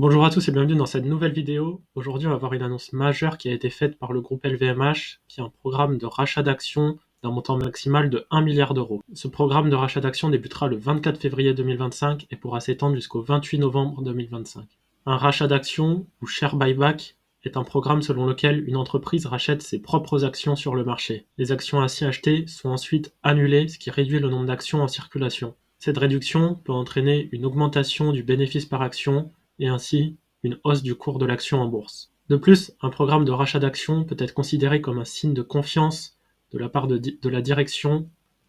Bonjour à tous et bienvenue dans cette nouvelle vidéo. Aujourd'hui, on va voir une annonce majeure qui a été faite par le groupe LVMH, qui est un programme de rachat d'actions d'un montant maximal de 1 milliard d'euros. Ce programme de rachat d'actions débutera le 24 février 2025 et pourra s'étendre jusqu'au 28 novembre 2025. Un rachat d'actions, ou share buyback, est un programme selon lequel une entreprise rachète ses propres actions sur le marché. Les actions ainsi achetées sont ensuite annulées, ce qui réduit le nombre d'actions en circulation. Cette réduction peut entraîner une augmentation du bénéfice par action et ainsi une hausse du cours de l'action en bourse. De plus, un programme de rachat d'actions peut être considéré comme un signe de confiance de la part de la direction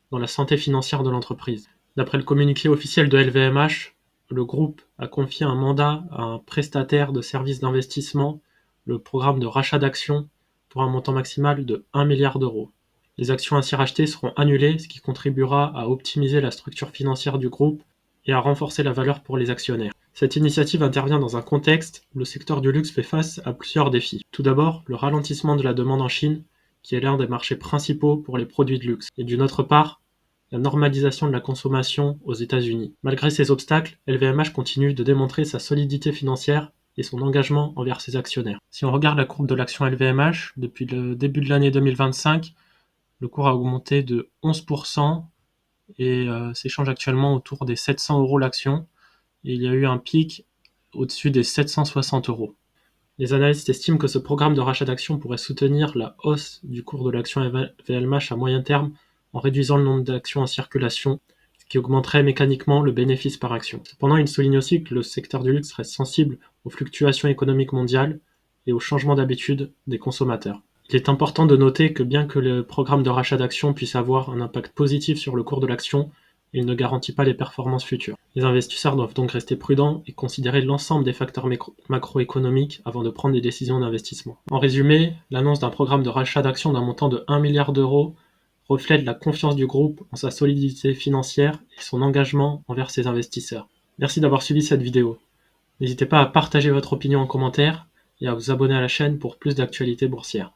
dans la santé financière de l'entreprise. D'après le communiqué officiel de LVMH, le groupe a confié un mandat à un prestataire de services d'investissement, le programme de rachat d'actions, pour un montant maximal de 1 milliard d'euros. Les actions ainsi rachetées seront annulées, ce qui contribuera à optimiser la structure financière du groupe et à renforcer la valeur pour les actionnaires. Cette initiative intervient dans un contexte où le secteur du luxe fait face à plusieurs défis. Tout d'abord, le ralentissement de la demande en Chine, qui est l'un des marchés principaux pour les produits de luxe, et d'une autre part, la normalisation de la consommation aux États-Unis. Malgré ces obstacles, LVMH continue de démontrer sa solidité financière et son engagement envers ses actionnaires. Si on regarde la courbe de l'action LVMH, depuis le début de l'année 2025, le cours a augmenté de 11% et s'échange actuellement autour des 700 euros l'action. Et il y a eu un pic au-dessus des 760 euros. Les analystes estiment que ce programme de rachat d'actions pourrait soutenir la hausse du cours de l'action LVMH à moyen terme en réduisant le nombre d'actions en circulation, ce qui augmenterait mécaniquement le bénéfice par action. Cependant, il souligne aussi que le secteur du luxe reste sensible aux fluctuations économiques mondiales et aux changements d'habitude des consommateurs. Il est important de noter que bien que le programme de rachat d'actions puisse avoir un impact positif sur le cours de l'action, il ne garantit pas les performances futures. Les investisseurs doivent donc rester prudents et considérer l'ensemble des facteurs macroéconomiques avant de prendre des décisions d'investissement. En résumé, l'annonce d'un programme de rachat d'actions d'un montant de 1 milliard d'euros reflète la confiance du groupe en sa solidité financière et son engagement envers ses investisseurs. Merci d'avoir suivi cette vidéo. N'hésitez pas à partager votre opinion en commentaire et à vous abonner à la chaîne pour plus d'actualités boursières.